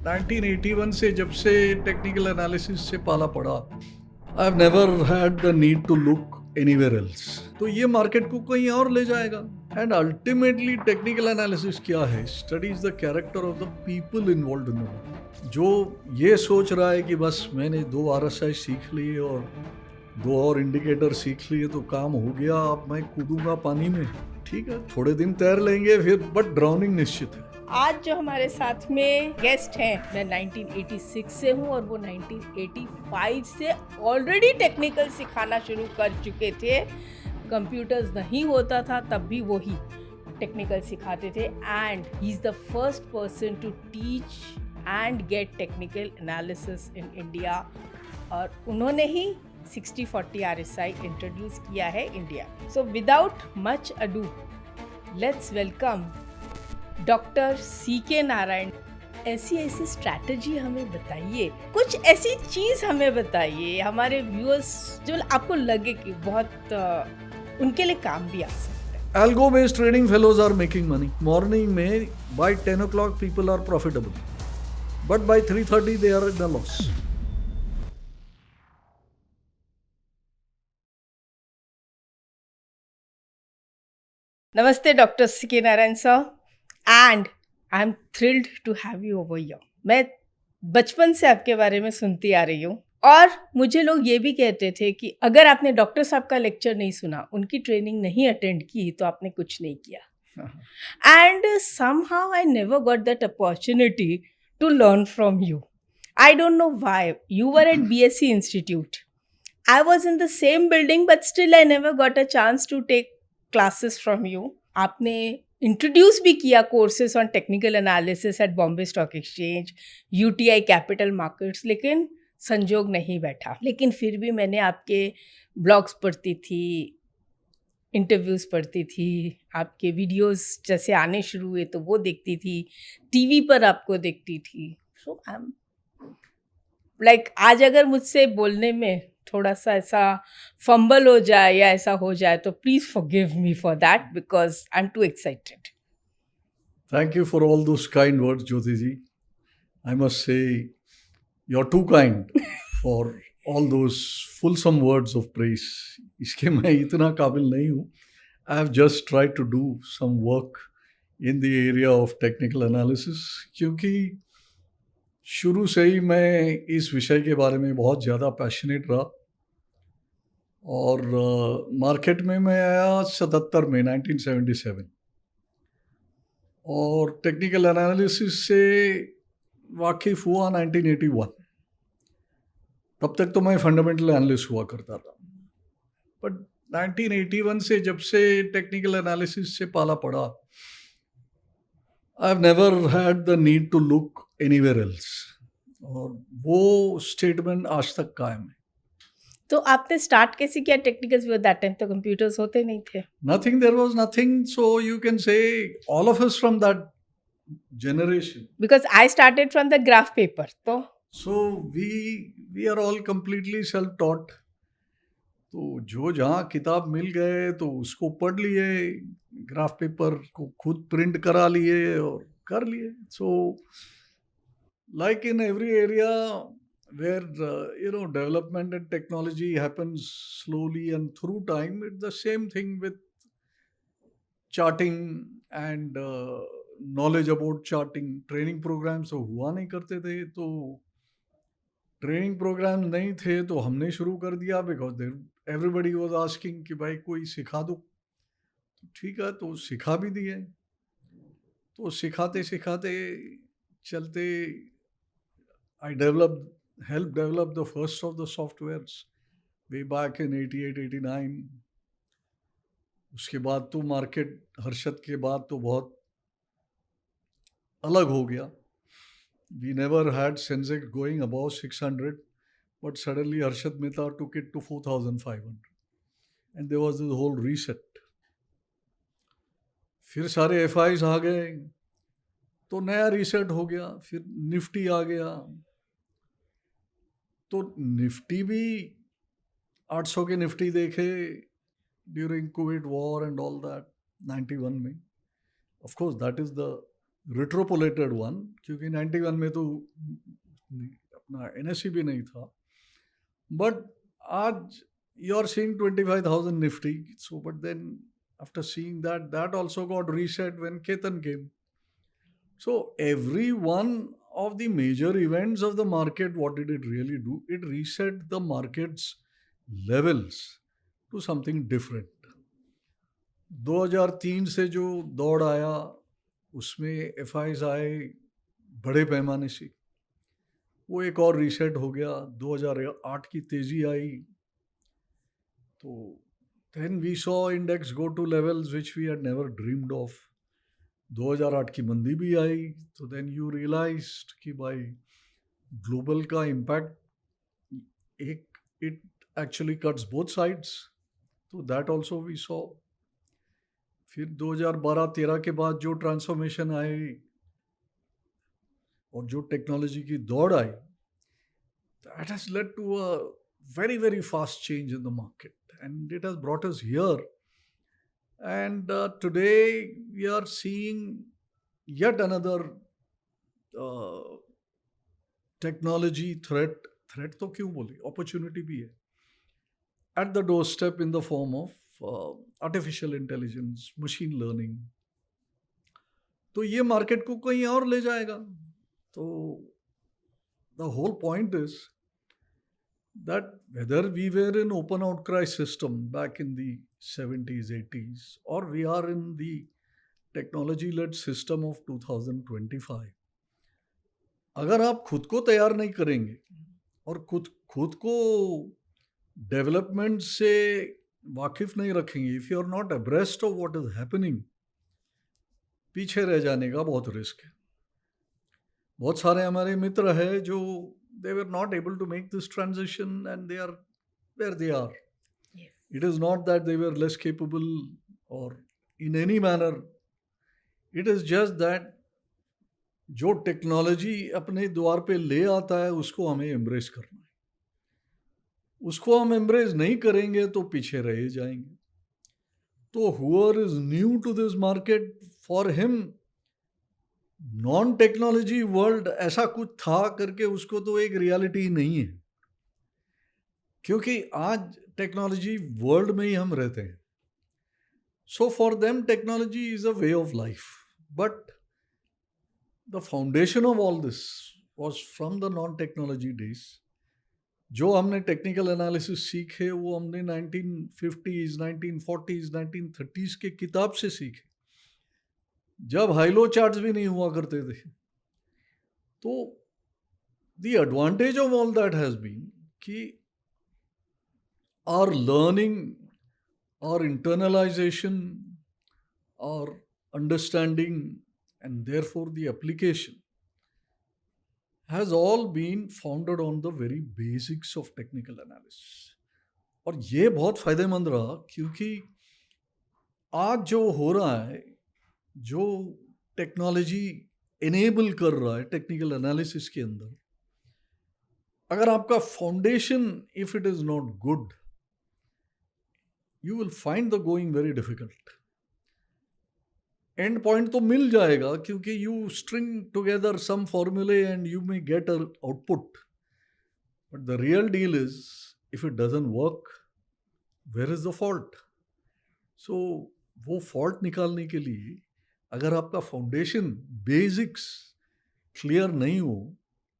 1981 से जब से टेक्निकल एनालिसिस से पाला पड़ा, I have never had the need to look anywhere else. तो ये मार्केट को कहीं और ले जाएगा। एंड अल्टीमेटली टेक्निकल एनालिसिस क्या है? Studies the character of the people involved in the. जो ये सोच रहा है कि बस मैंने 2 RSI सीख लिए और 2 और इंडिकेटर सीख लिए तो काम हो गया, अब मैं कूदूंगा पानी में, ठीक है, थोड़े दिन तैर लेंगे फिर, बट ड्राउनिंग निश्चित है। आज जो हमारे साथ में गेस्ट हैं, मैं 1986 से हूँ और वो 1985 से ऑलरेडी टेक्निकल सिखाना शुरू कर चुके थे। कंप्यूटर्स नहीं होता था तब भी वही टेक्निकल सिखाते थे and he is the first person to teach and get technical analysis in India. और उन्होंने ही 60/40 RSI इंट्रोड्यूस किया है India. So without much ado, let's welcome doctor CK Narayan. ऐसी स्ट्रैटेजी हमें बताइए, कुछ ऐसी चीज़ हमें बताइए हमारे व्यूअर्स जो आपको लगे कि बहुत उनके लिए काम भी आ सकता है। Algo based training fellows are making money. Morning में by 10 o'clock people are profitable, but by 3:30 they are in a loss. नमस्ते doctor CK Narayan sir, and I am thrilled to have you over here. मैं बचपन से आपके बारे में सुनती आ रही हूँ और मुझे लोग ये भी कहते थे कि अगर आपने डॉक्टर साहब का लेक्चर नहीं सुना, उनकी ट्रेनिंग नहीं अटेंड की, तो आपने कुछ नहीं किया। And somehow I never got that opportunity to learn from you. I don't know why. You were at BSc institute, I was in the same building, but still I never got a chance to take classes from you. आपने introduce भी किया courses on technical analysis at Bombay stock exchange, UTI capital markets, लेकिन संजोग नहीं बैठा। लेकिन फिर भी मैंने आपके ब्लॉग्स पढ़ती थी, इंटरव्यूज़ पढ़ती थी, आपके वीडियोस जैसे आने शुरू हुए तो वो देखती थी, TV पर आपको देखती थी। सो आई एम लाइक, आज अगर मुझसे बोलने में थोड़ा सा ऐसा फंबल हो जाए या ऐसा हो जाए तो please forgive me for that, because I am to excited. Thank you for all those kind words, Jyoti ji. I must say you're too kind for all those fulsome words of praise. इसके मैं इतना काबिल नहीं हूँ. I have just tried to do some work in the area of technical analysis, क्योंकि शुरू से ही मैं इस विषय के बारे में बहुत ज़्यादा पैशनेट रहा। और मार्केट में मैं आया 77 में, 1977, और टेक्निकल एनालिसिस से वाकिफ़ हुआ 1981। तब तक तो मैं फंडामेंटल एनालिस्ट हुआ करता था, बट 1981 से जब से टेक्निकल एनालिसिस से पाला पड़ा, I have never had the need to look anywhere else. और वो स्टेटमेंट आज तक कायम है। तो आपने स्टार्ट कैसे किया टेक्निकल? विद दैट टाइम तो कंप्यूटर्स होते नहीं थे। Nothing, there was nothing. So you can say all of us from that generation. Because I started from the graph paper. तो So we are all completely self-taught. तो जो जहाँ किताब मिल गए तो उसको पढ़ लिए, ग्राफ पेपर को खुद प्रिंट करा लिए और कर लिए। So like in every area where development and technology happens slowly and through time, it's the same thing with charting and knowledge about charting. Training programmes तो हुआ नहीं करते थे, तो ट्रेनिंग प्रोग्राम नहीं थे तो हमने शुरू कर दिया, बिकॉज एवरीबडी वाज आस्किंग कि भाई कोई सिखा दो। तो ठीक है, तो सिखा भी दिए। तो सिखाते सिखाते चलते आई helped develop the first of the softwares way back in 88, 89. उसके बाद तो मार्केट हर्षद के बाद तो बहुत अलग हो गया। We never had Sensex going above 600, but suddenly Harshad Mehta took it to 4,500, and there was this whole reset. फिर सारे FIs आ गए तो नया रीसेट हो गया। फिर निफ्टी आ गया, तो निफ्टी भी 800 के निफ्टी देखे during covid war and all that 91 में। Of course that is the retropolated one, क्योंकि 91 में तो अपना NSE भी नहीं था. But आज you are seeing 25,000 Nifty. So, but then after seeing that, that also got reset when Ketan came. So every one of the major events of the market, what did it really do? It reset the market's levels to something different. 2003 से जो दौड़ आया उसमें FIIs आए बड़े पैमाने से, वो एक और रीसेट हो गया. 2008 की तेजी आई तो then we saw index go to levels which we had never dreamed of. 2008 की मंदी भी आई तो देन यू रियलाइज्ड कि भाई ग्लोबल का इम्पैक्ट एक it actually cuts both sides. तो दैट आल्सो वी सॉ. फिर 2012-13 के बाद जो ट्रांसफॉर्मेशन आए और जो टेक्नोलॉजी की दौड़ आई, that has led to a very very fast change in the market and it has brought us here. And today we are seeing yet another technology threat तो क्यों बोले, opportunity भी है, at the doorstep in the form of artificial intelligence, machine learning. तो ये market को कहीं और ले जाएगा. तो the whole point is that whether we were in open outcry system back in the 70s, 80s, or we are in the technology-led system of 2025, अगर आप खुद को तैयार नहीं करेंगे और खुद को डेवलपमेंट से वाकिफ नहीं रखेंगे, if you are not abreast of what is happening, पीछे रह जाने का बहुत रिस्क है. बहुत सारे हमारे मित्र हैं जो they were not able to make this transition and they are where they are. Yes. It is not that they were less capable or in any manner. It is just that जो technology अपने द्वार पे ले आता है उसको हमें embrace करना है. उसको हम एम्ब्रेस नहीं करेंगे तो पीछे रह जाएंगे. तो whoever is new to this market, for him non technology world ऐसा कुछ था करके उसको तो एक रियलिटी ही नहीं है, क्योंकि आज टेक्नोलॉजी वर्ल्ड में ही हम रहते हैं. So for them technology is a way of life, but the foundation of all this was from the non technology days. जो हमने टेक्निकल एनालिसिस सीखे वो हमने 1950s, 1940s, 1930s के किताब से सीखे, जब हाईलो चार्ट्स भी नहीं हुआ करते थे. तो the advantage of all that has been कि our learning, our internalisation, our understanding and therefore the application has all been founded on the very basics of technical analysis. और ये बहुत फायदेमंद रहा, क्योंकि आज जो हो रहा है, जो टेक्नोलॉजी एनेबल कर रहा है टेक्निकल एनालिसिस के अंदर, अगर आपका foundation if it is not good, you will find the going very difficult. And point तो मिल जाएगा क्योंकि यू स्ट्रिंग टुगेदर सम फॉर्मूले and you may get a output, but the real deal is if it doesn't work, where is the fault. So वो fault निकालने के लिए अगर आपका फाउंडेशन बेसिक्स क्लियर नहीं हो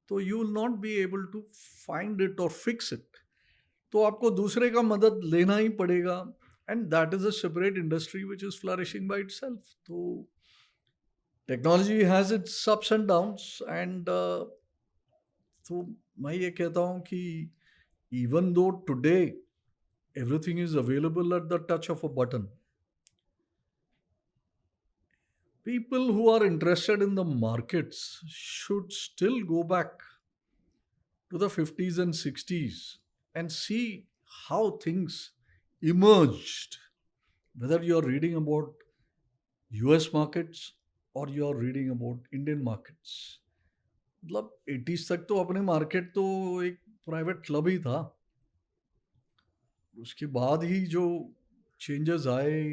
तो you will not be able to find it और फिक्स इट. तो आपको दूसरे का मदद लेना ही पड़ेगा, and that is a separate industry which is flourishing by itself. तो technology has its ups and downs, एंड तो मैं ये कहता हूँ कि even though today everything is available at the touch of a button, people who are interested in the markets should still go back to the 50s and 60s and see how things emerged, whether you are reading about US markets or you are reading about Indian markets. मतलब 80s तक तो अपने market तो एक private club ही था. उसके बाद ही जो चेंजेस आए,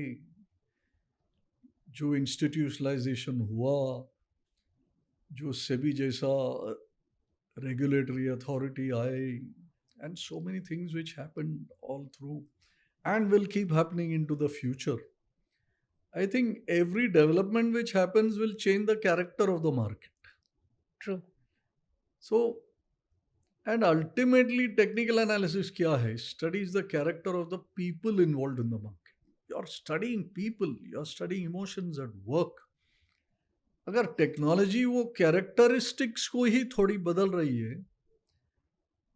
जो इंस्टीट्यूशनलाइजेशन हुआ, जो सेबी जैसा regulatory authority आए, and so many things which happened all through and will keep happening into the future. I think every development which happens will change the character of the market. True. So, and ultimately, technical analysis क्या है? Studies the character of the people involved in the market. You're studying people, you're studying emotions at work. अगर technology वो characteristics को ही थोड़ी बदल रही है,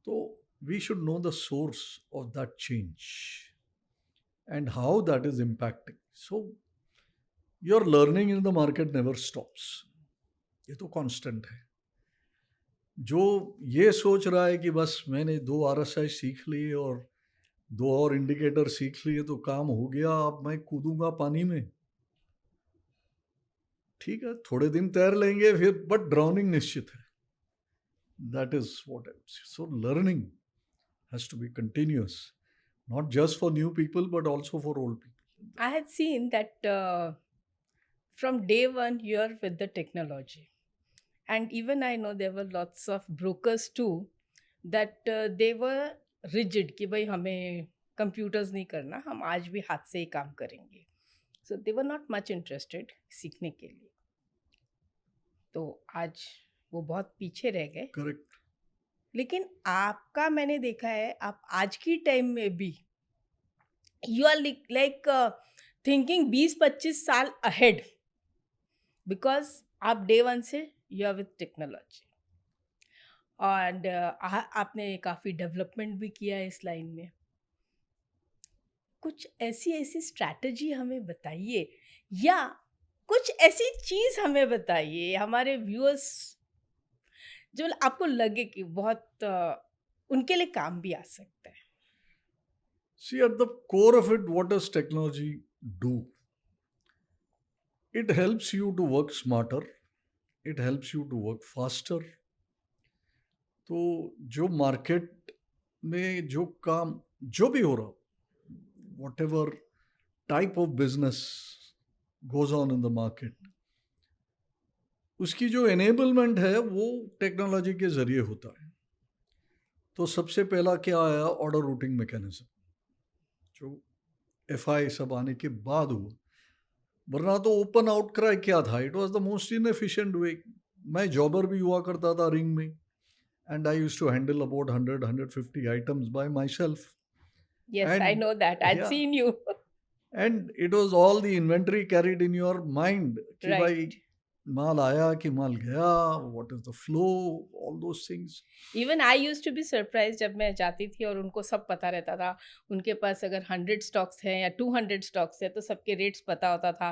तो we should know the source of that change and how that is impacting. So, your learning in the market never stops. ये तो कांस्टेंट है. जो ये सोच रहा है कि बस मैंने 2 RSI सीख लिए और 2 और इंडिकेटर सीख लिए तो काम हो गया, अब मैं कूदूंगा पानी में, ठीक है, थोड़े दिन तैर लेंगे फिर, बट ड्राउनिंग निश्चित है. That is what I would say. So learning has to be continuous, not just for new people but also for old people. I had seen that from day one you're with the technology, and even I know there were lots of brokers too that they were rigid कि भाई हमें computers नहीं करना, हम आज भी हाथ से ही काम करेंगे. So they were not much interested सीखने के लिए. तो आज वो बहुत पीछे रह गए. Correct. लेकिन आपका मैंने देखा है, आप आज की टाइम में भी यू आर लाइक थिंकिंग 20-25 साल अहेड, बिकॉज आप डे वन से you are with technology, and आपने काफ़ी डेवलपमेंट भी किया है इस लाइन में. कुछ ऐसी स्ट्रैटेजी हमें बताइए, या कुछ ऐसी चीज़ हमें बताइए हमारे व्यूअर्स जो आपको लगे कि बहुत उनके लिए काम भी आ सकता है. See, at the core of it, what does technology do? It helps you to work smarter. It helps you to work faster. तो जो मार्केट में जो काम जो भी हो रहा, whatever type of business goes on in the market, उसकी जो enablement है वो टेक्नोलॉजी के जरिए होता है. तो सबसे पहला क्या आया? ऑर्डर रूटिंग मैकेनिज्म, जो FI सब आने के बाद हुआ. वरना तो ओपन आउटक्राई क्या था? It was the most inefficient way. मैं जॉबर भी हुआ करता था रिंग में, and I used to handle about 100-150 items by myself. Yes, I And know that. I'd yeah, seen you. and it was all the inventory carried in your mind कि भाई Right. माल आया कि माल गया, what is the flow, all those things. Even I used to be surprised जब मैं जाती थी और उनको सब पता रहता था. उनके पास अगर 100 स्टॉक्स हैं या 200 स्टॉक्स हैं तो सबके रेट्स पता होता था.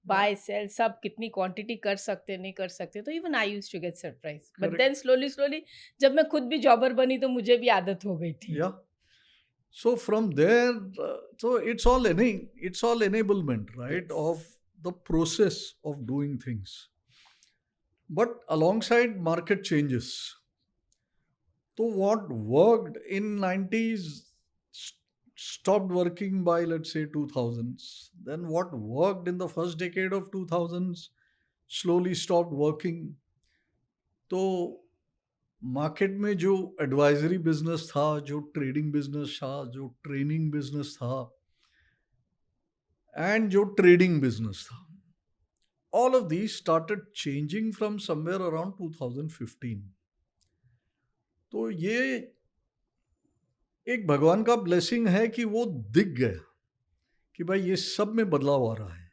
बाय सेल सब कितनी क्वांटिटी कर सकते नहीं कर सकते. तो even I used to get surprise, but Correct. Then slowly जब मैं खुद भी जॉबर बनी तो मुझे भी आदत हो गई थी. Yeah. So from there, so it's all enablement, right, Yes. of the process of doing things. But alongside market changes, so what worked in 90s stopped working by, let's say, 2000s. Then what worked in the first decade of 2000s slowly stopped working. तो market में जो advisory business था, जो trading business था, जो training business था, and जो trading business था, all of these started changing from somewhere around 2015. तो ये एक भगवान का ब्लेसिंग है कि वो दिख गया कि भाई ये सब में बदलाव आ रहा है,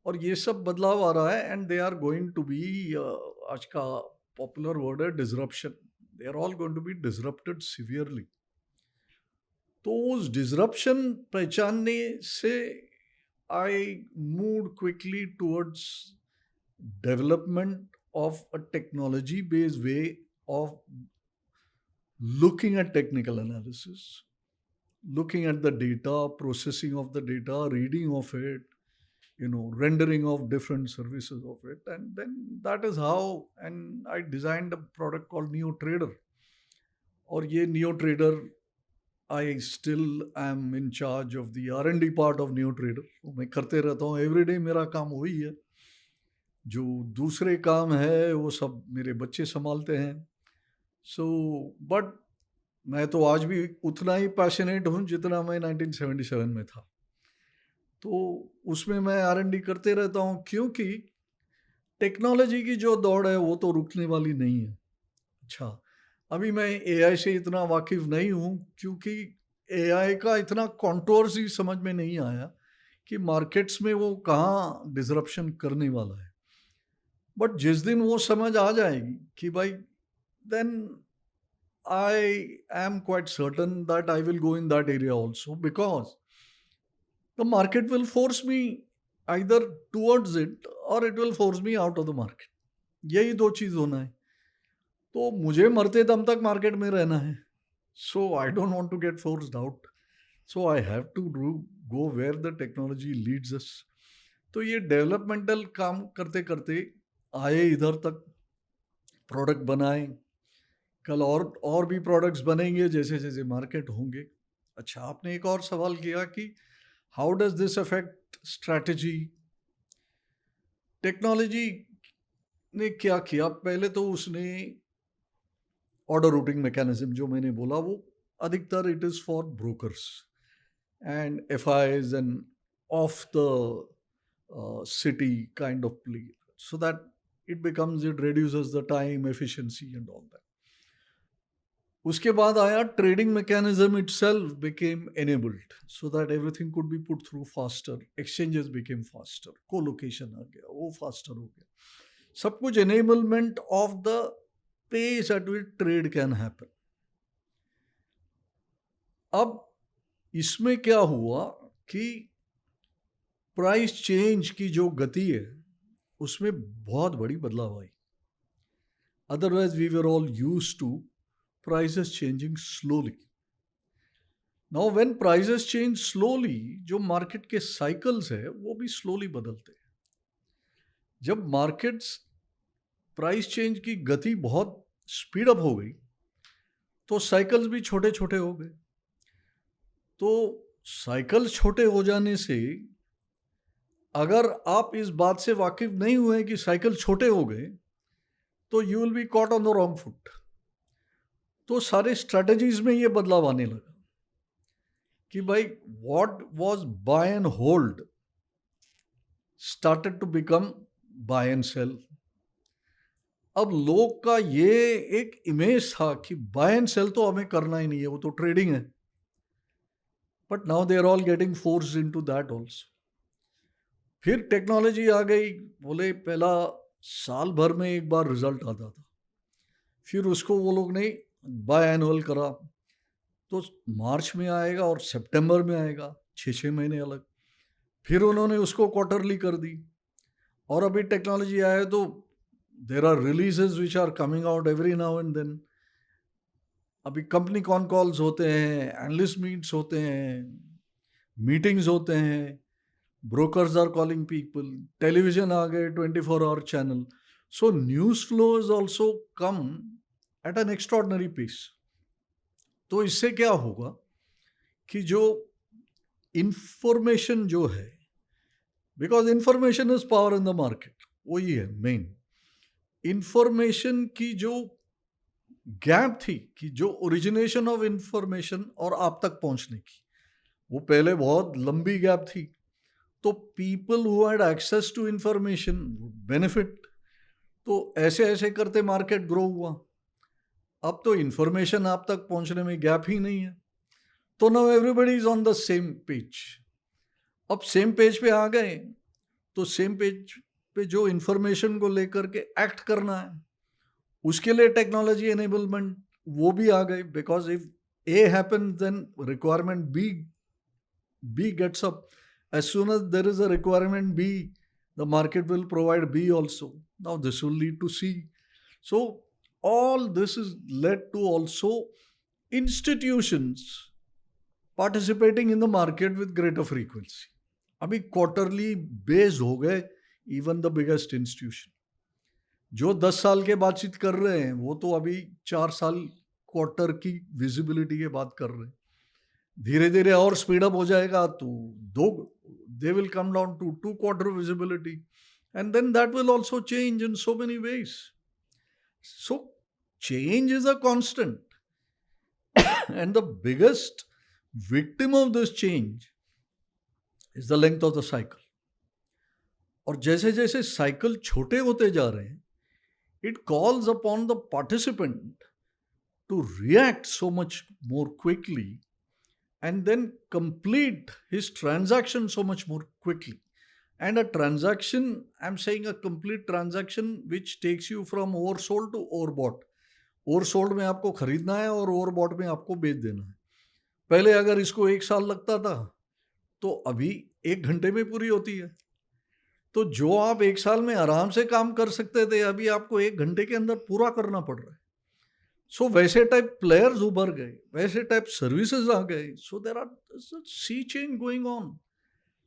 और ये सब बदलाव आ रहा है, and they are going to be, आज का पॉपुलर वर्ड है disruption, they are all going to be disrupted severely. तो उस डिसरप्शन पहचानने से I moved quickly towards development of a technology-based way of looking at technical analysis, looking at the data, processing of the data, reading of it, rendering of different services of it. And then that is how, and I designed a product called NeoTrader. और ये NeoTrader, I still am in charge of the R&D part of NeoTrader. मैं करते रहता हूँ everyday, मेरा काम वही है. जो दूसरे काम है वो सब मेरे बच्चे संभालते हैं. सो बट मैं तो आज भी उतना ही पैशनेट हूँ जितना मैं 1977 में था। तो उसमें मैं R&D करते रहता हूँ, क्योंकि टेक्नोलॉजी की जो दौड़ है वो तो रुकने वाली नहीं है। अच्छा, अभी मैं AI से इतना वाकिफ नहीं हूँ, क्योंकि AI का इतना कॉन्ट्रोवर्सी समझ में नहीं आया कि मार्केट्स में वो कहाँ डिसरप्शन करने वाला है। बट जिस दिन वो समझ आ जाएगी कि भाई, then I am quite certain that I will go in that area also, because the market will force me either towards it or it will force me out of the market. यही दो चीज होना है। तो मुझे मरते दम तक मार्केट में रहना है। So I don't want to get forced out. So I have to go where the technology leads us. तो ये डेवलपमेंटल काम करते करते आए इधर तक, प्रोडक्ट बनाए, कल और भी प्रोडक्ट्स बनेंगे जैसे जैसे मार्केट होंगे। अच्छा, आपने एक और सवाल किया कि how does this affect strategy. Technology ने क्या किया, पहले तो उसने ऑर्डर रूटिंग मैकेनिज्म जो मैंने बोला, वो अधिकतर it is for brokers and FIs end of the city kind of play, so that it reduces the time, efficiency and all that. उसके बाद आया trading mechanism itself became enabled so that everything could be put through faster. Exchanges became faster, co-location आ गया, वो faster हो गया, सब कुछ enablement of the pace at which trade can happen. अब इसमें क्या हुआ कि प्राइस चेंज की जो गति है उसमें बहुत बड़ी बदलाव आई। Otherwise we were all used to prices changing slowly. Now when prices change slowly, जो मार्केट के साइकिल्स है वो भी स्लोली बदलते हैं। जब मार्केट्स प्राइस चेंज की गति बहुत स्पीड अप हो गई तो साइकिल्स भी छोटे छोटे हो गए। तो साइकिल छोटे हो जाने से अगर आप इस बात से वाकिफ नहीं हुए कि साइकिल छोटे हो गए तो you will be caught on the wrong foot. तो सारे स्ट्रेटजीज में ये बदलाव आने लगा कि भाई what was buy and hold started to become buy and sell. अब लोग का ये एक इमेज था कि बाय एंड सेल तो हमें करना ही नहीं है, वो तो ट्रेडिंग है। But now they are all getting forced into that also. फिर टेक्नोलॉजी आ गई, बोले पहला साल भर में एक बार रिजल्ट आता था, फिर उसको वो लोग ने बाय एनुअल करा, तो मार्च में आएगा और सितंबर में आएगा, 6 महीने अलग। फिर उन्होंने उसको क्वार्टरली कर दी। और अभी टेक्नोलॉजी आया तो there are releases which are coming out every now and then. अभी कंपनी कॉन कॉल्स होते हैं, एनालिस्ट मीट्स होते हैं, मीटिंग्स होते हैं, brokers are calling people, television आ गए, 24 hour channel. So news flow is also come at an extraordinary pace. तो इससे क्या होगा कि जो इंफॉर्मेशन जो है, because information is power in the market, वही है मेन। इंफॉर्मेशन की जो गैप थी कि जो ओरिजिनेशन ऑफ इंफॉर्मेशन और आप तक पहुंचने की, वो पहले बहुत लंबी गैप थी। तो people who had access to information benefit. तो ऐसे ऐसे करते मार्केट ग्रो हुआ। अब तो इंफॉर्मेशन आप तक पहुंचने में गैप ही नहीं है, तो now everybody is on the same page. अब सेम पेज पे आ गए तो सेम पेज पे जो इंफॉर्मेशन को लेकर के एक्ट करना है, उसके लिए टेक्नोलॉजी एनेबलमेंट वो भी आ गई। Because if A happen then requirement B gets up. As soon as there is a requirement B, the market will provide B also. Now this will lead to C. So all this is led to also institutions participating in the market with greater frequency. अभी quarterly based हो गए even the biggest institution. जो 10 साल के बातचीत कर रहे हैं वो तो अभी 4 साल क्वार्टर की विजिबिलिटी के बात कर रहे हैं। धीरे धीरे और स्पीड अप हो जाएगा तो they will come down to 2 quarter visibility, and then that will also change in so many ways. So change is a constant. And the biggest victim of this change is the length of the cycle. और जैसे जैसे cycle छोटे होते जा रहे हैं, it calls upon the participant to react so much more quickly and then complete his transaction so much more quickly. And a transaction, I'm saying a complete transaction which takes you from oversold to overbought. Oversold में आपको खरीदना है और overbought में आपको बेच देना है. पहले अगर इसको 1 साल लगता था तो अभी 1 घंटे में पूरी होती है. तो जो आप 1 साल में आराम से काम कर सकते थे, अभी आपको 1 घंटे के अंदर पूरा करना पड़ रहा है. सो वैसे टाइप प्लेयर्स उभर गए, वैसे टाइप सर्विसेज आ गए. So there are C change going on.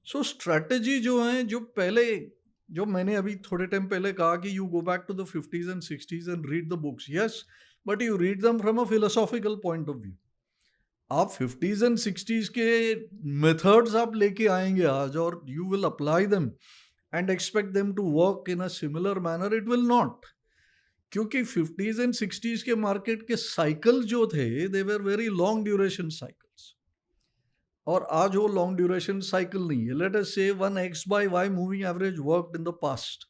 So strategy जो है, जो मैंने अभी थोड़े टाइम पहले कहा कि you go back to the 50s and 60s and read the books. Yes, but you read them from a philosophical point of view. आप 50s and 60s के मेथड्स आप लेके आएंगे आज और you will apply them and expect them to work in a similar manner. It will not. क्योंकि 50s and 60s के market के साइकिल जो थे, they were very long duration cycles. और आज वो लॉन्ग ड्यूरेशन साइकिल नहीं है. लेट अस से one X/Y moving average worked in the past.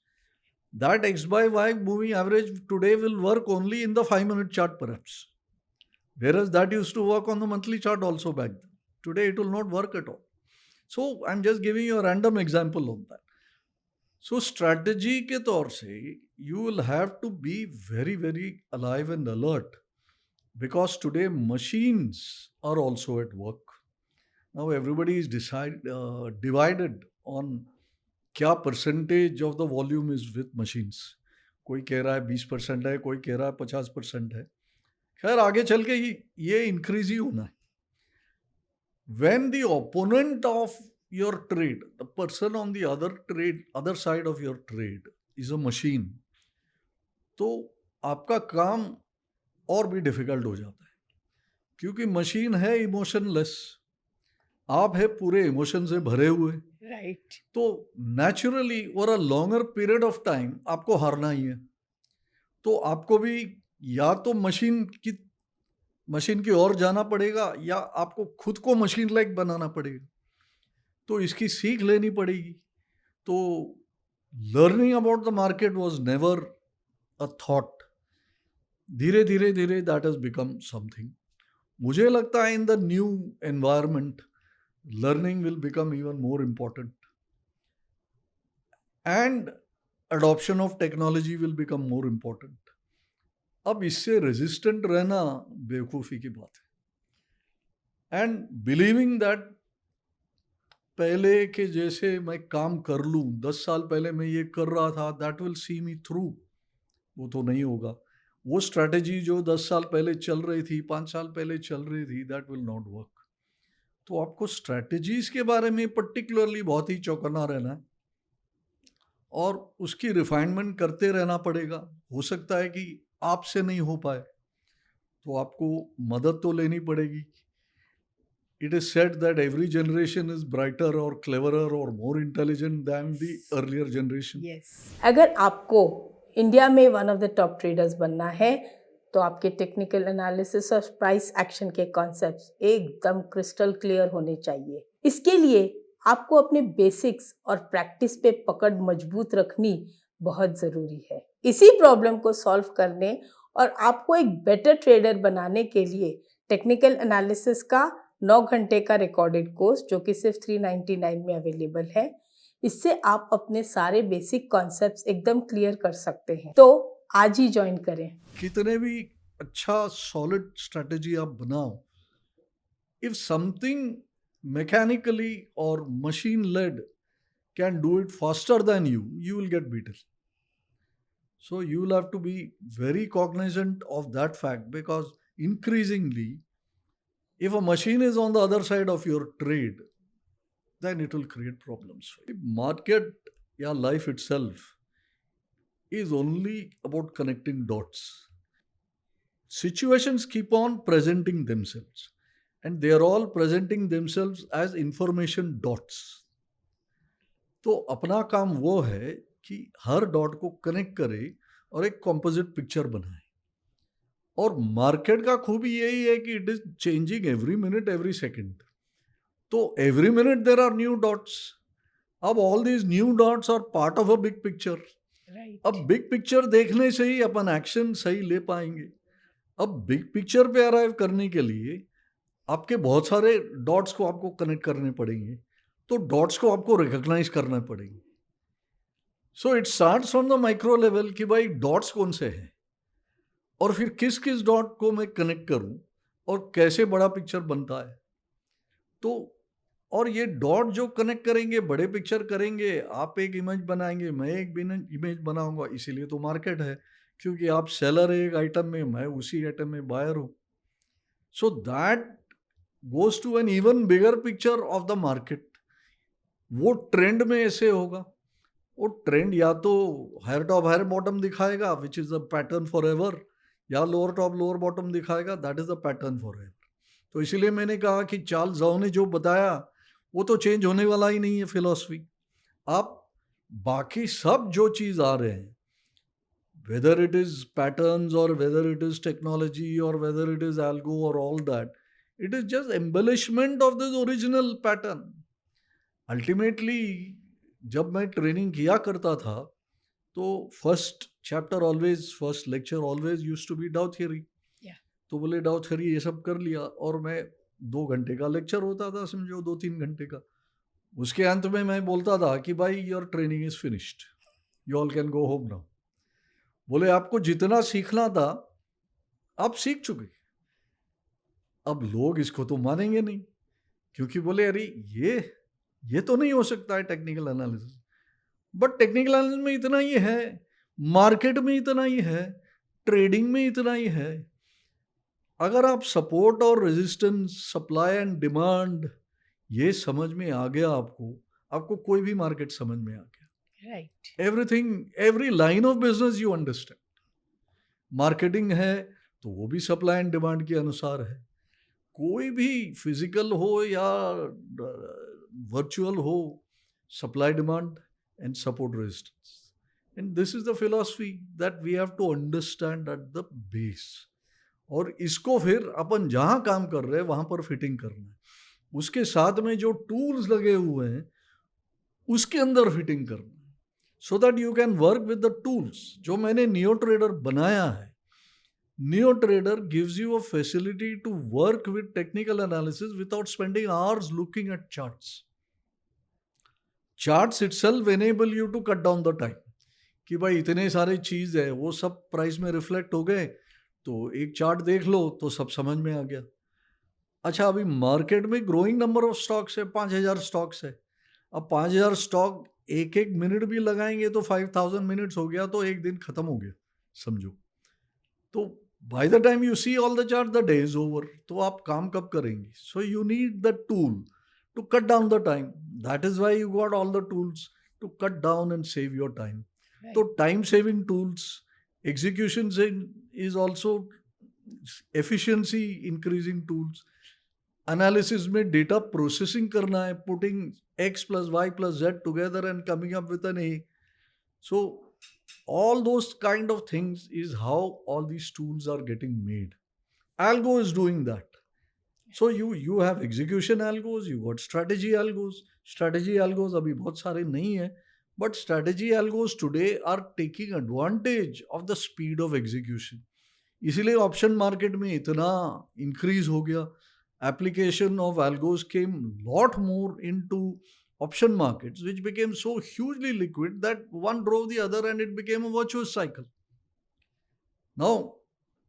That X/Y moving average today will work only in the 5-minute chart perhaps. Whereas that used to work on the monthly chart also back then. Today it will not work at all. So I'm just giving you a random example of that. So strategy के तौर से you will have to be very, very alive and alert, because today machines are also at work. Now everybody is divided on क्या percentage of the volume is with machines. कोई कह रहा है 20% है, कोई कह रहा है 50% है. खैर आगे चल के ये इंक्रीज ही होना है. When the opponent of your trade, the person on the other side of your trade is a machine, तो आपका काम और भी डिफिकल्ट हो जाता है. क्योंकि मशीन है इमोशनलेस, आप है पूरे इमोशन से भरे हुए. राइट. तो naturally over a longer period of time आपको हारना ही है. तो आपको भी या तो मशीन की ओर जाना पड़ेगा, या आपको खुद को मशीन लाइक बनाना पड़ेगा. तो इसकी सीख लेनी पड़ेगी. तो learning about the market was never a thought. धीरे धीरे धीरे दैट हैज बिकम समथिंग. मुझे लगता है in the new environment learning will become even more important, and adoption of technology will become more important. अब इससे रेजिस्टेंट रहना बेवकूफ़ी की बात है. एंड बिलीविंग दैट पहले के जैसे मैं काम कर लूँ, 10 साल पहले मैं ये कर रहा था, that will see me through, वो तो नहीं होगा. वो स्ट्रैटेजी जो 10 साल पहले चल रही थी, 5 साल पहले चल रही थी, दैट विल नॉट वर्क. तो आपको स्ट्रैटेजीज के बारे में पर्टिकुलरली बहुत ही चौकन्ना रहना है और उसकी रिफाइनमेंट करते रहना पड़ेगा. हो सकता है कि आपसे नहीं हो पाए, तो आपको मदद तो लेनी पड़ेगी. It is said that every generation is brighter और क्लेवरर और more intelligent than the earlier generation. अगर आपको इंडिया में one of the top traders बनना है, तो आपके टेक्निकल एनालिसिस और प्राइस एक्शन के कॉन्सेप्ट्स एकदम क्रिस्टल क्लियर होने चाहिए. इसके लिए आपको अपने बेसिक्स और प्रैक्टिस पे पकड़ मजबूत रखनी बहुत ज़रूरी है. इसी प्रॉब्लम को सॉल्व करने और आपको एक बेटर ट्रेडर बनाने के लिए टेक्निकल एनालिसिस का 9 घंटे का रिकॉर्डेड कोर्स, जो कि सिर्फ 399 में अवेलेबल है, इससे आप अपने सारे बेसिक कॉन्सेप्ट्स एकदम क्लियर कर सकते हैं. तो आज ही ज्वाइन करें. कितने भी अच्छा सॉलिड स्ट्रेटजी आप बनाओ, if something mechanically or machine led can do it faster than you will get beaten. So you will have to be very cognizant of that fact, because increasingly if a machine is on the other side of your trade, then it will create problems. Market, yeah, life itself is only about connecting dots. Situations keep on presenting themselves, and they are all presenting themselves as information dots. तो अपना काम वो है कि हर dot को connect करे और एक कॉम्पोजिट पिक्चर बनाए. और मार्केट का खूबी यही है कि it is changing every minute every second. तो every minute there are new dots. अब all these new dots are part of a big picture. Right. अब बिग पिक्चर देखने से ही अपन एक्शन सही ले पाएंगे. अब बिग पिक्चर पे अराइव करने के लिए आपके बहुत सारे डॉट्स को आपको कनेक्ट करने पड़ेंगे. तो डॉट्स को आपको रिकॉग्नाइज करना पड़ेंगे. So it starts from the micro level कि भाई डॉट्स कौन से हैं और फिर किस किस डॉट को मैं कनेक्ट करूं और कैसे बड़ा पिक्चर बनता है. तो और ये डॉट जो कनेक्ट करेंगे बड़े पिक्चर करेंगे. आप एक इमेज बनाएंगे, मैं एक इमेज बनाऊंगा. इसीलिए तो मार्केट है, क्योंकि आप सेलर एक आइटम में, मैं उसी आइटम में बायर हूं. So that goes to an even bigger picture of the market. वो ट्रेंड में ऐसे होगा. वो ट्रेंड या तो हायर टॉप हायर बॉटम दिखाएगा which is the pattern for ever, या लोअर टॉप लोअर बॉटम दिखाएगा that is the pattern for ever. तो इसीलिए मैंने कहा कि चार्ल्स ज़ाओ ने जो बताया वो तो चेंज होने वाला ही नहीं है फिलॉसफी. आप बाकी सब जो चीज़ आ रहे हैं, whether it is patterns or whether it is technology or whether it is algo or all that, it is just embellishment of this original pattern. Ultimately, जब मैं ट्रेनिंग किया करता था तो first chapter always, first lecture always used to be Dow theory. तो बोले डाउ theory ये सब कर लिया और मैं 2 घंटे का लेक्चर होता था, समझो 2-3 घंटे का. उसके अंत में मैं बोलता था कि भाई your training is finished, you all can go home now. बोले आपको जितना सीखना था आप सीख चुके. अब लोग इसको तो मानेंगे नहीं, क्योंकि बोले अरे ये तो नहीं हो सकता है technical analysis. But technical analysis में इतना ही है, मार्केट में इतना ही है, ट्रेडिंग में इतना ही है. अगर आप सपोर्ट और रेजिस्टेंस, सप्लाई एंड डिमांड ये समझ में आ गया आपको कोई भी मार्केट समझ में आ गया. Right. Everything, every line of business you understand. Marketing है तो वो भी सप्लाई एंड डिमांड के अनुसार है. कोई भी फिजिकल हो या वर्चुअल हो, supply demand and support resistance. And this is the philosophy that we have to understand at the base. और इसको फिर अपन जहाँ काम कर रहे हैं वहाँ पर फिटिंग करना है. उसके साथ में जो टूल्स लगे हुए हैं उसके अंदर फिटिंग करना है, so that you can work with the tools. जो मैंने नियो ट्रेडर बनाया है, Neo Trader gives you a facility to work with technical analysis without spending hours looking at charts. Charts itself enable you to cut down the time कि भाई इतने सारे चीज़ है, वो सब प्राइस में रिफ्लेक्ट हो गए तो एक चार्ट देख लो तो सब समझ में आ गया. अच्छा, अभी मार्केट में ग्रोइंग नंबर ऑफ स्टॉक्स है, 5000 स्टॉक्स है. अब 5000 स्टॉक एक एक मिनट भी लगाएंगे तो 5000 मिनट्स हो गया, तो एक दिन खत्म हो गया समझो. तो by the time you see all the chart the day is over. तो आप काम कब करेंगे? So you need the tool to cut down the time. That is why you got all the tools to cut down and save your time. तो time saving tools, execution is also efficiency increasing tools. Analysis में data processing करना है, putting x plus y plus z together and coming up with an A. So all those kind of things is how all these tools are getting made. Algo is doing that. So you have execution algos, you got strategy algos. Strategy algos अभी बहुत सारे नहीं है, but strategy algos today are taking advantage of the speed of execution. इसीलिए option market में इतना increase हो गया. Application of algos came lot more into option markets, which became so hugely liquid that one drove the other and it became a virtuous cycle. Now,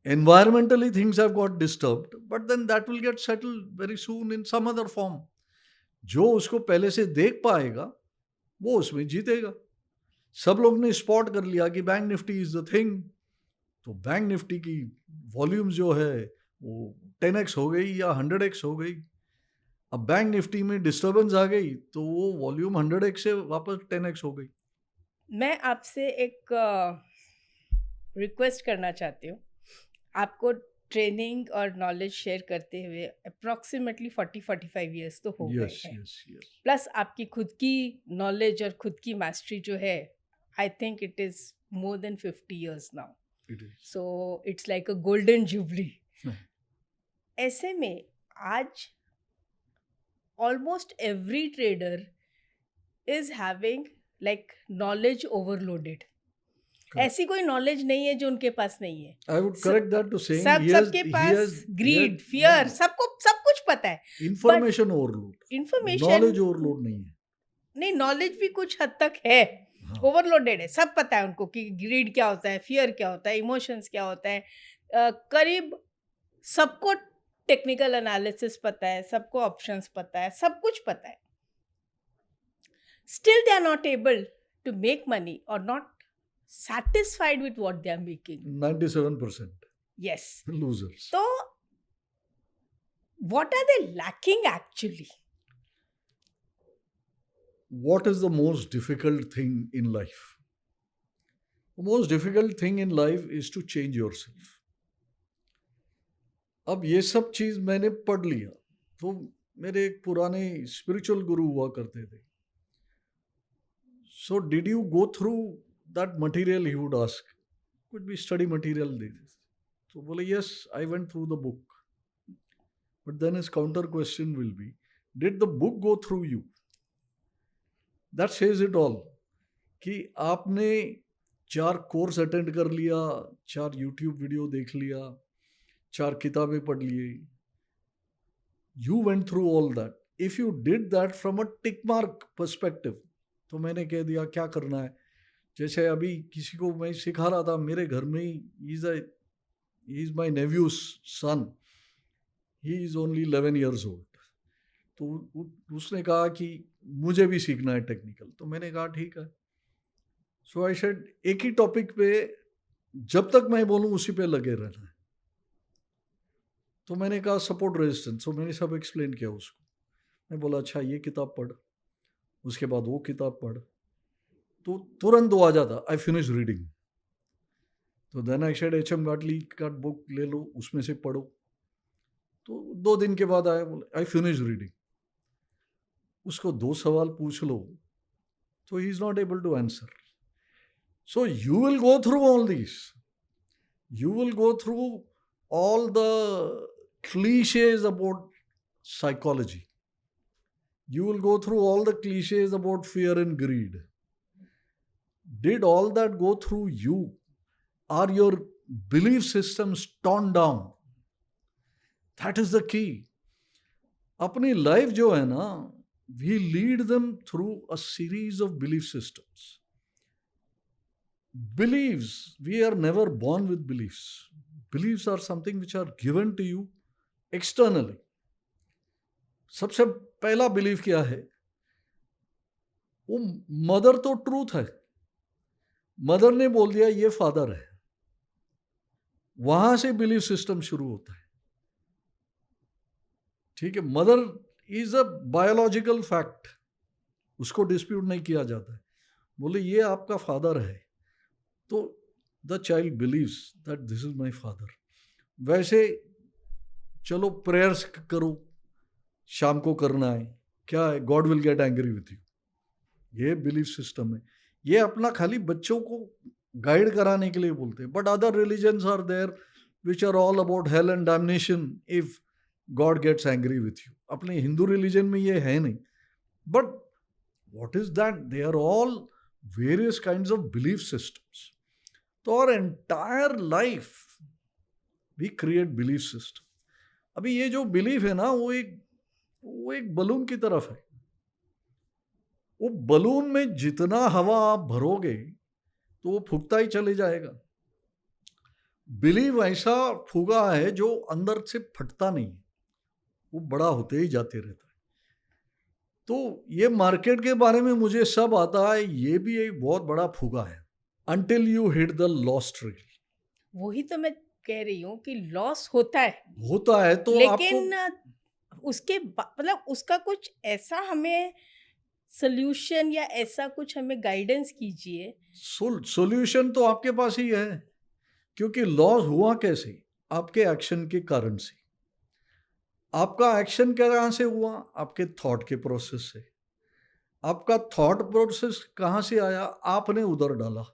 environmentally things have got disturbed, but then that will get settled very soon in some other form. जो उसको पहले से देख पाएगा वो उसमें जीतेगा. सब लोग ने स्पॉट कर लिया कि bank Nifty is the thing, तो बैंक निफ्टी की वॉल्यूम जो है वो 10x हो गई या 100x हो गई. अब बैंक निफ्टी में डिस्टर्बेंस आ गई तो वो वॉल्यूम 100x से वापस 10x हो गई. मैं आपसे एक रिक्वेस्ट करना चाहती हूँ. आपको ट्रेनिंग और नॉलेज शेयर करते हुए अप्रॉक्सीमेटली 40-45 ईयर्स तो हो गए हैं. प्लस आपकी खुद की नॉलेज और खुद की मास्टरी जो है, I think it is more than 50 years now. It is. So it's like a golden jubilee. Hmm. ऐसे में आज almost every trader is having like knowledge overloaded. Correct. ऐसी कोई नॉलेज नहीं है जो उनके पास नहीं है. I would correct that to saying सब सबके पास ग्रीड, फियर, सबको सब कुछ पता है. information overload. Information Knowledge overload नहीं है. नहीं, नॉलेज भी कुछ हद तक है, हाँ. ओवरलोडेड है. सब पता है उनको कि ग्रीड क्या होता है, फियर क्या होता है, इमोशंस क्या होता है. करीब सबको टेक्निकल एनालिसिस पता है, सबको ऑप्शंस पता है, सब कुछ पता है. Still they are not able to make money और not satisfied with what they are making. 97% Yes. losers. So, what are they lacking actually? What is the most difficult thing in life? The most difficult thing in life is to change yourself. अब ये सब चीज मैंने पढ़ लिया. तो मेरे एक पुराने स्पिरिचुअल गुरु हुआ करते थे. So did you go through that material? He would ask. Could be study material. So बोले yes, I went through the book. But then his counter question will be, did the book go through you? That says it all. कि आपने 4 course attend कर लिया, 4 YouTube video देख लिया, 4 किताबें पढ़ लिए. You went through all that. If you did that from a tick mark perspective, तो मैंने कह दिया क्या करना है. जैसे अभी किसी को मैं सिखा रहा था, मेरे घर में ही is my nephew's son, he is only 11 years old. तो उसने कहा कि मुझे भी सीखना है टेक्निकल. तो मैंने कहा ठीक है. सो आई सेड एक ही टॉपिक पे जब तक मैं बोलूँ उसी पे लगे रहना है. तो मैंने कहा सपोर्ट रेजिस्टेंस. तो मैंने सब एक्सप्लेन किया उसको. मैं बोला अच्छा ये किताब पढ़, उसके बाद वो किताब पढ़. तो तुरंत वो आ जाता, आई फिनिश रीडिंग. तो then I said H M गाटली का बुक ले लो, उसमें से पढ़ो. तो 2 दिन के बाद आया, बोले आई फिनिश रीडिंग. उसको 2 सवाल पूछ लो तो he is not able to answer. So you will go through all this. You will go through all the cliches about psychology. You will go through all the cliches about fear and greed. Did all that go through you? Are your belief systems torn down? That is the key. अपनी life जो है ना, we lead them through a series of belief systems. Beliefs, we are never born with beliefs. Beliefs are something which are given to you externally. सबसे पहला belief क्या है? वो mother तो ट्रूथ है. मदर ने बोल दिया ये फादर है, वहां से बिलीफ सिस्टम शुरू होता है. ठीक है, mother is a biological fact, उसको डिस्प्यूट नहीं किया जाता है. बोले ये आपका फादर है, तो the child believes that this is my father. वैसे चलो प्रेयर्स करो, शाम को करना है, क्या है, God will get angry with you. ये बिलीफ सिस्टम है. ये अपना खाली बच्चों को गाइड कराने के लिए बोलते हैं. But other religions are there which are all about hell and damnation if God gets angry with you. अपने हिंदू रिलीजन में ये है नहीं. But what is that? They are all various kinds of belief systems. तो our entire life we create belief system. अभी ये जो belief है ना, वो एक बलून की तरफ है. वो बलून में जितना हवा आप भरोगे तो वो फूकता ही चले जाएगा. बिलीव ऐसा फूगा है जो अंदर से फटता नहीं है, वो बड़ा होते ही जाते रहता है. तो ये मार्केट के बारे में मुझे सब आता है, ये भी एक बहुत बड़ा फूगा है. Until you hit the lost rail. वही तो मैं कह रही हूँ कि लॉस होता है तो लेकिन आपको उसके मतलब उसका कुछ ऐसा हमें सोल्यूशन या ऐसा कुछ हमें गाइडेंस कीजिए. सॉल्यूशन तो आपके पास ही है, क्योंकि लॉस हुआ कैसे? आपके एक्शन के कारण से. आपका एक्शन कहाँ से हुआ? आपके थॉट के प्रोसेस से. आपका थॉट प्रोसेस कहाँ से आया? आपने उधर डाला.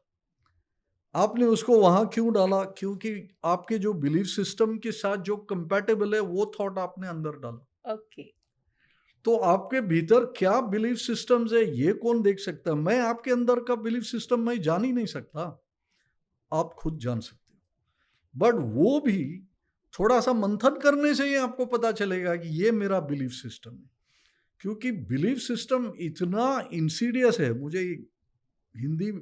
आपने उसको वहां क्यों डाला? क्योंकि आपके जो बिलीफ सिस्टम के साथ जो कंपैटिबल है वो थॉट आपने अंदर डाला। ओके। तो आपके भीतर क्या बिलीफ सिस्टम्स है ये कौन देख सकता है? मैं आपके अंदर का बिलीफ सिस्टम मैं जान ही नहीं सकता, आप खुद जान सकते हो। बट वो भी थोड़ा सा मंथन करने से ही आपको पता चलेगा कि ये मेरा बिलीफ सिस्टम है। क्योंकि बिलीफ सिस्टम इतना इंसीडियस है, मुझे हिंदी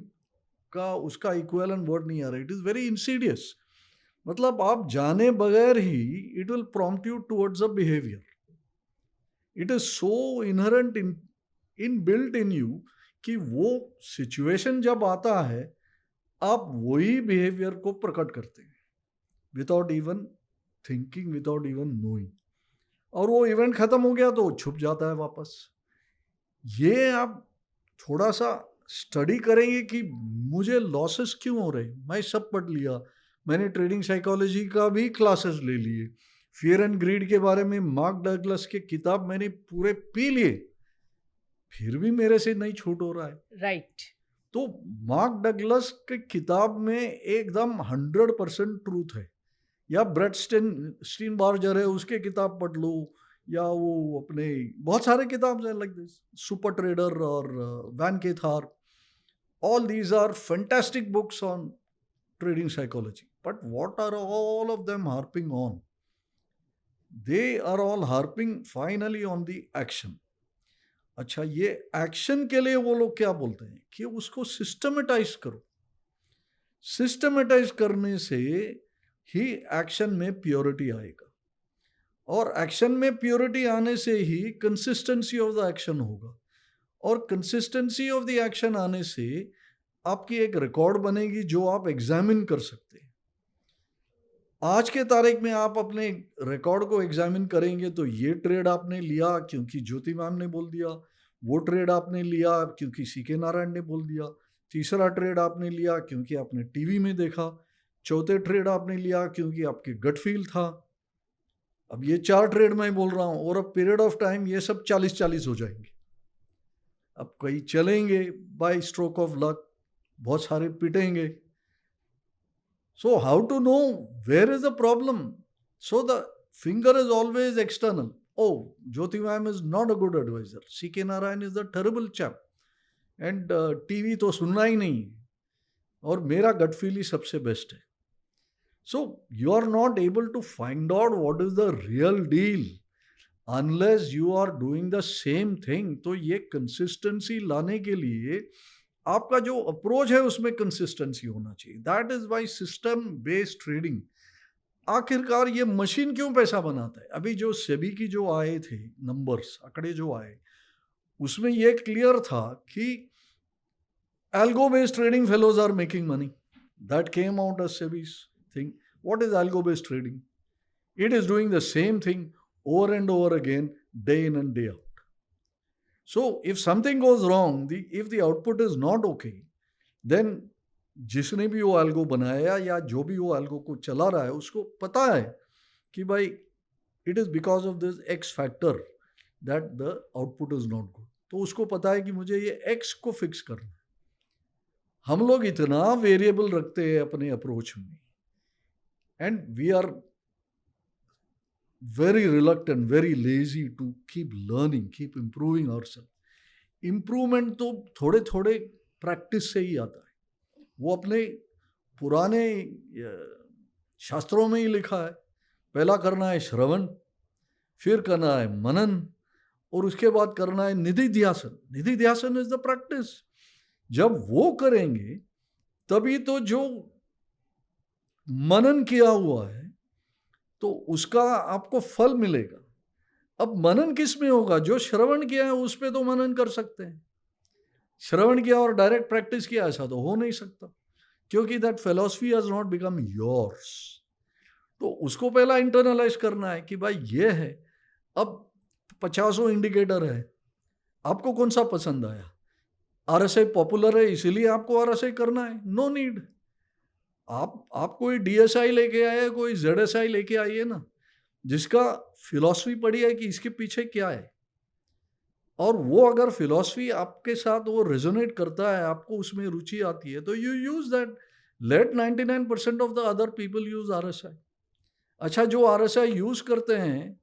का उसका इक्विवेलेंट वर्ड नहीं आ रहा, इट इज वेरी इंसीडियस। मतलब आप जाने बगैर ही it will prompt you towards a behaviour. It is so inherent in built in you कि वो सिचुएशन जब आता है आप वही बिहेवियर को प्रकट करते हैं without even thinking, without even knowing. और वो इवेंट खत्म हो गया तो छुप जाता है वापस। ये आप थोड़ा सा स्टडी करेंगे कि मुझे लॉसेस क्यों हो रहे हैं। मैं सब पढ़ लिया, मैंने ट्रेडिंग साइकोलॉजी का भी क्लासेस ले लिए, फियर एंड ग्रीड के बारे में मार्क डगलस के किताब मैंने पूरे पी लिए, फिर भी मेरे से नहीं छूट हो रहा है। राइट। तो मार्क डगलस के किताब में एकदम 100% ट्रूथ है। या ब्रेट स्टीन बार्जर है, उसके किताब पढ़ लो, या वो अपने बहुत सारे किताब हैं लाइक दिस, सुपर ट्रेडर और van केथार, all these are fantastic books on trading psychology. But what are all of them harping on? They are all harping finally on the action. अच्छा, ये एक्शन के लिए वो लोग क्या बोलते हैं कि उसको सिस्टमेटाइज करो। सिस्टमेटाइज करने से ही एक्शन में प्योरिटी आएगा, और एक्शन में प्योरिटी आने से ही कंसिस्टेंसी ऑफ द एक्शन होगा, और कंसिस्टेंसी ऑफ द एक्शन आने से आपकी एक रिकॉर्ड बनेगी जो आप एग्जामिन कर सकते हैं। आज के तारीख में आप अपने रिकॉर्ड को एग्जामिन करेंगे तो ये ट्रेड आपने लिया क्योंकि ज्योति मैम ने बोल दिया, वो ट्रेड आपने लिया क्योंकि सीके नारायण ने बोल दिया, तीसरा ट्रेड आपने लिया क्योंकि आपने टीवी में देखा, चौथे ट्रेड आपने लिया क्योंकि आपके गट फील था। अब ये 4 ट्रेड मैं बोल रहा हूँ, और अब पीरियड ऑफ टाइम ये सब 40-40 हो जाएंगे। अब कई चलेंगे बाय स्ट्रोक ऑफ लक, बहुत सारे पिटेंगे। So how to know where is the problem? So the finger is always external. Oh, Jyoti ma'am is not a good advisor, CK Narayan is the terrible chap, and TV तो सुनना ही नहीं, और मेरा gut feel ही सबसे best है। So you are not able to find out what is the real deal unless you are doing the same thing. तो ये consistency लाने के लिए आपका जो अप्रोच है उसमें कंसिस्टेंसी होना चाहिए। That is why system based trading, आखिरकार ये मशीन क्यों पैसा बनाता है? अभी जो सेबी की जो आए थे नंबर्स, आंकड़े जो आए, उसमें ये क्लियर था कि algo based trading fellows are making money. That came out as SEBI's thing. What is algo based trading? It is doing the same thing over and over again, day in and day out. So if something goes wrong, if the output is not okay, then जिसने भी वो algo बनाया या जो भी वो algo को चला रहा है उसको पता है कि भाई it is because of this X factor that the output is not good. तो उसको पता है कि मुझे ये X को फिक्स करना है। हम लोग इतना वेरिएबल रखते हैं अपने अप्रोच में, and we are very reluctant, very lazy to keep learning, keep improving ourselves. Improvement तो थोड़े थोड़े प्रैक्टिस से ही आता है। वो अपने पुराने शास्त्रों में ही लिखा है, पहला करना है श्रवण, फिर करना है मनन, और उसके बाद करना है निधि ध्यासन। निधि ध्यासन इज द प्रैक्टिस। जब वो करेंगे तभी तो जो मनन किया हुआ है तो उसका आपको फल मिलेगा। अब मनन किस में होगा? जो श्रवण किया है उस पे तो मनन कर सकते हैं। श्रवण किया और डायरेक्ट प्रैक्टिस किया ऐसा तो हो नहीं सकता, क्योंकि that philosophy has not become yours. तो उसको पहला इंटरनलाइज करना है कि भाई ये है। अब 50 इंडिकेटर है, आपको कौन सा पसंद आया? RSI पॉपुलर है इसीलिए आपको RSI करना है? No need. आप कोई DSI लेके आए, कोई ZSI लेके आइए ना, जिसका फिलॉसफी पढ़ी है कि इसके पीछे क्या है, और वो अगर फिलॉसफी आपके साथ वो रेजोनेट करता है, आपको उसमें रुचि आती है, तो you use that. Let 99% of the other people use RSI. अच्छा, जो RSI यूज करते हैं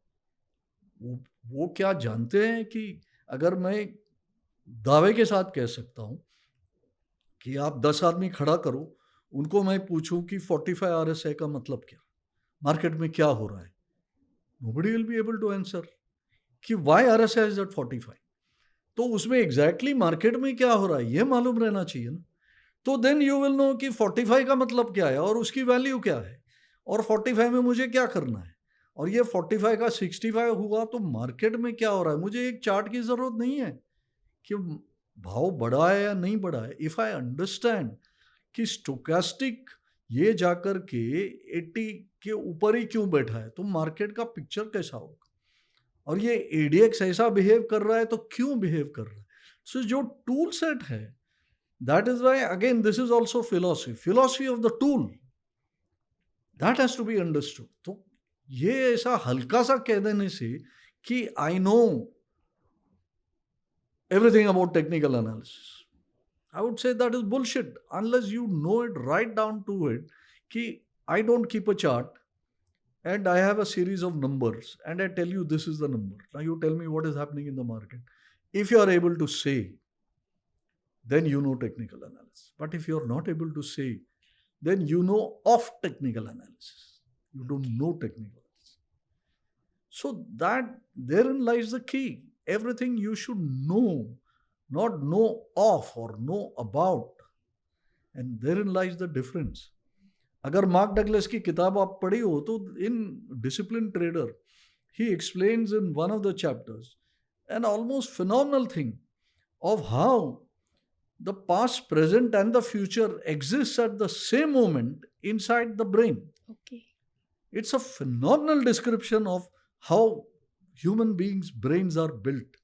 वो क्या जानते हैं कि अगर मैं दावे के साथ कह सकता हूं कि आप 10 आदमी खड़ा करो, उनको मैं पूछूं कि 45 RSI का मतलब क्या, मार्केट में क्या हो रहा है, nobody will be able to answer कि why RSI is at 45. तो उसमें एग्जैक्टली मार्केट में क्या हो रहा है ये मालूम रहना चाहिए ना. तो देन यू विल नो कि 45 का मतलब क्या है और उसकी वैल्यू क्या है और 45 में मुझे क्या करना है, और ये 45 का 65 हुआ तो मार्केट में क्या हो रहा है. मुझे एक चार्ट की जरूरत नहीं है कि भाव बढ़ा है या नहीं बढ़ा है. इफ आई अंडरस्टैंड कि स्टोकेस्टिक ये जाकर के 80 के ऊपर ही क्यों बैठा है, तो मार्केट का पिक्चर कैसा होगा, और ये एडीएक्स ऐसा बिहेव कर रहा है तो क्यों बिहेव कर रहा है. सो जो टूल सेट है, that is why again this is also philosophy of the tool, that has to be understood. तो ये ऐसा हल्का सा कह देने से कि I know everything about technical analysis, I would say that is bullshit unless you know it right down to it. Ki I don't keep a chart and I have a series of numbers and I tell you this is the number. Now you tell me what is happening in the market. If you are able to say, then you know technical analysis. But if you are not able to say, then you know of technical analysis. You don't know technical analysis. So that therein lies the key. Everything you should know, not know of or know about. And therein lies the difference. अगर mark Douglas की किताब आप पढ़ी हो तो in discipline trader he explains in one of the chapters an almost phenomenal thing of how the past, present and the future exists at the same moment inside the brain. Okay. It's a phenomenal description of how human beings' brains are built.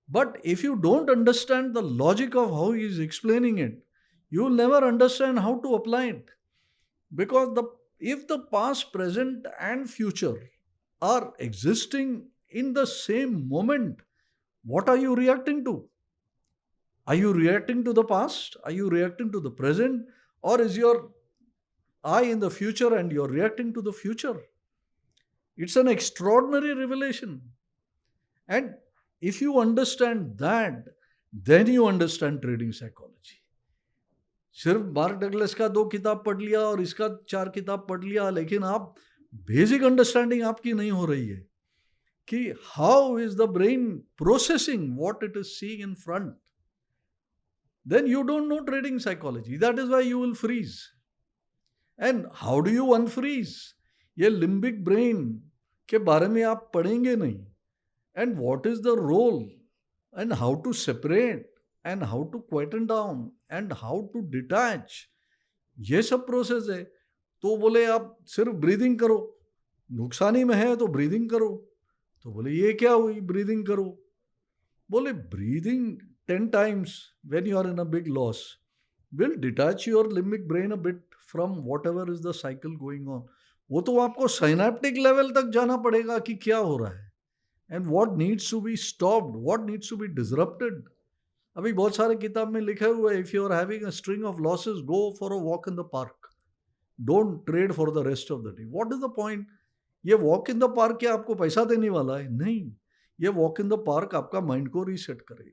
But if you don't understand the logic of how he is explaining it, you will never understand how to apply it. Because if the past, present, and future are existing in the same moment, what are you reacting to? Are you reacting to the past? Are you reacting to the present? Or is your eye in the future and you're reacting to the future? It's an extraordinary revelation. And if you understand that, then you understand trading psychology. सिर्फ mark Douglas का 2 किताब पढ़ लिया और इसका 4 किताब पढ़ लिया, लेकिन आप बेसिक अंडरस्टैंडिंग आपकी नहीं हो रही है कि how is the brain processing what it is seeing in front, then you don't know trading psychology. That is why you will freeze. And how do you unfreeze? ये लिम्बिक ब्रेन के बारे में आप पढ़ेंगे नहीं. And what is the role and how to separate and how to quieten down and how to detach, ये सब process है. तो बोले आप सिर्फ ब्रीदिंग करो, नुकसानी में है तो ब्रीदिंग करो. तो बोले ये क्या हुई ब्रीदिंग करो. बोले breathing 10 times when you are in a big loss will detach your limbic brain a bit from whatever is the cycle going on. वो तो आपको साइनेप्टिक लेवल तक जाना पड़ेगा कि क्या हो रहा है and what needs to be stopped, what needs to be disrupted. अभी बहुत सारे किताब में लिखा हुआ है, if you are having a string of losses, go for a walk in the park. Don't trade for the rest of the day. What is the point? ये walk in the park क्या आपको पैसा देने वाला है? नहीं. ये walk in the park आपका माइंड को रीसेट करेगा.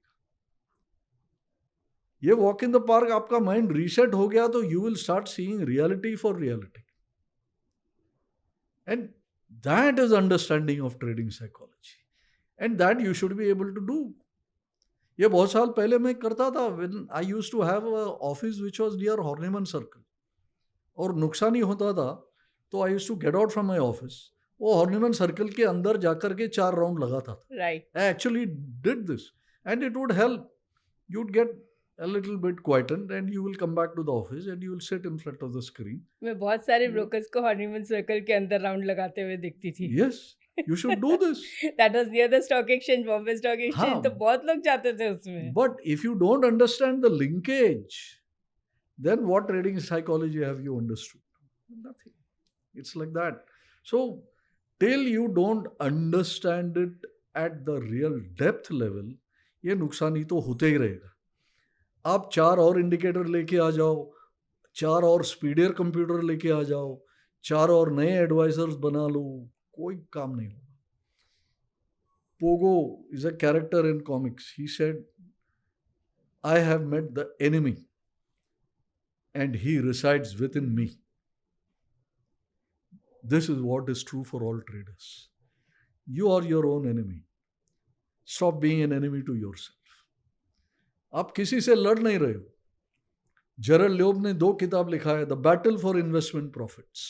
ये वॉक इन द पार्क आपका माइंड रीसेट हो गया तो you will start seeing reality for reality. And that is understanding of trading psychology and that you should be able to do. ये बहुत साल पहले मैं करता था. When I used to have a office which was near Horniman circle, और नुकसान ही होता था तो I used to get out from my office. वो हॉर्निमन सर्कल के अंदर जाकर के 4 राउंड लगाता था. Right. I actually did this and it would help. You'd get a little bit quietened and you will come back to the office and you will sit in front of the screen. मैं बहुत सारे brokers को Horniman circle के अंदर round लगाते हुए देखती थी. Yes, you should do this. That was near the stock exchange, Bombay Stock Exchange. हाँ. तो बहुत लोग जाते थे उसमें. But if you don't understand the linkage, then what trading psychology have you understood? Nothing. It's like that. So till you don't understand it at the real depth level, ये नुकसान ही तो होते ही रहेगा. आप 4 और इंडिकेटर लेके आ जाओ, 4 और स्पीडियर कंप्यूटर लेके आ जाओ, 4 और नए एडवाइजर्स बना लो, कोई काम नहीं होगा. Pogo is a character in comics. He said, I have met the enemy and he resides within me. This is what is true for all traders. You are your own enemy. Stop being an enemy to yourself. आप किसी से लड़ नहीं रहे हो. जेरल ल्योब ने 2 किताब लिखा है, the battle for investment profits,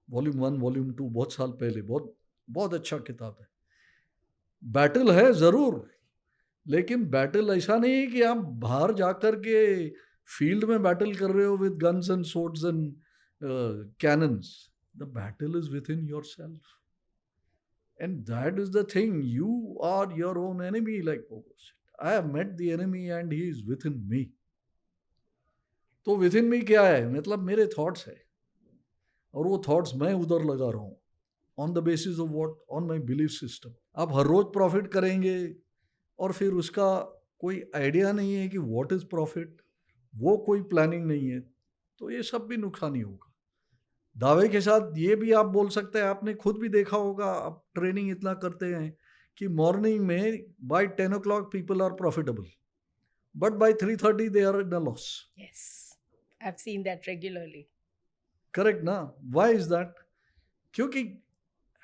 volume 1 volume 2, बहुत साल पहले. बहुत बहुत अच्छा किताब है. बैटल है जरूर, लेकिन बैटल ऐसा नहीं है कि आप बाहर जाकर के फील्ड में बैटल कर रहे हो with guns and swords and cannons. The battle is within yourself, and that is the thing. You are your own enemy, like Pogo said. I have met the enemy and he is within me. तो within मी क्या है? मतलब मेरे thoughts है, और वो thoughts मैं उधर लगा रहा हूँ. On the basis of what? On my belief system. आप हर रोज प्रॉफिट करेंगे और फिर उसका कोई आइडिया नहीं है कि व्हाट इज प्रॉफिट, वो कोई प्लानिंग नहीं है, तो ये सब भी नुकसान ही होगा. दावे के साथ ये भी आप बोल सकते हैं, आपने खुद भी देखा होगा, आप ट्रेनिंग इतना करते हैं कि मॉर्निंग में by 10 o'clock people are profitable, but by 3:30 they are in a loss. Yes, I've seen that regularly. Correct ना? Why is that? क्योंकि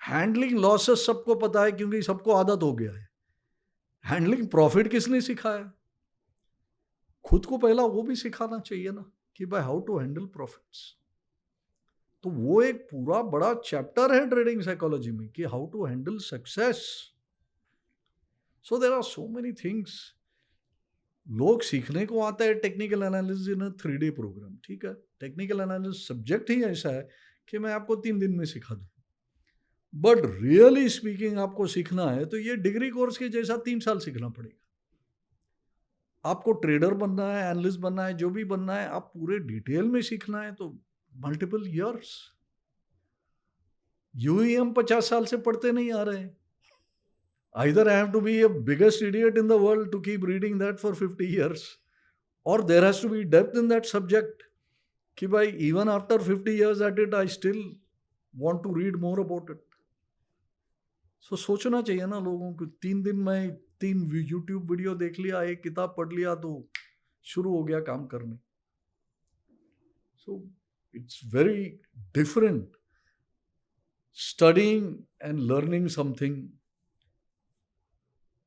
हैंडलिंग लॉसेस सबको पता है, क्योंकि सबको आदत हो गया है. हैंडलिंग प्रॉफिट किसने सिखाया? खुद को पहला वो भी सिखाना चाहिए ना, कि भाई हाउ टू हैंडल प्रॉफिट्स. तो वो एक पूरा बड़ा चैप्टर है ट्रेडिंग साइकोलॉजी में, कि how to handle success. So there are so many things. लोग सीखने को आता है technical analysis in 3 day program. ठीक है, टेक्निकल एनालिसिस सब्जेक्ट ही ऐसा है कि मैं आपको 3 दिन में सिखा दूं. बट रियली स्पीकिंग आपको सीखना है तो ये डिग्री कोर्स के जैसा 3 साल सीखना पड़ेगा. आपको ट्रेडर बनना है, एनालिस्ट बनना है, जो भी बनना है, आप पूरे डिटेल में सीखना है तो मल्टीपल ईयर्स. यूं ही हम 50 साल से पढ़ते नहीं आ रहे हैं. Either I have to be a biggest idiot in the world to keep reading that for 50 years, or there has to be depth in that subject, कि भाई even after 50 years at it, I still want to read more about it. So सोचना चाहिए ना लोगों को. 3 दिन में 3 YouTube video देख लिया, 1 किताब पढ़ लिया, तो शुरू हो गया काम करने. So it's very different studying and learning something,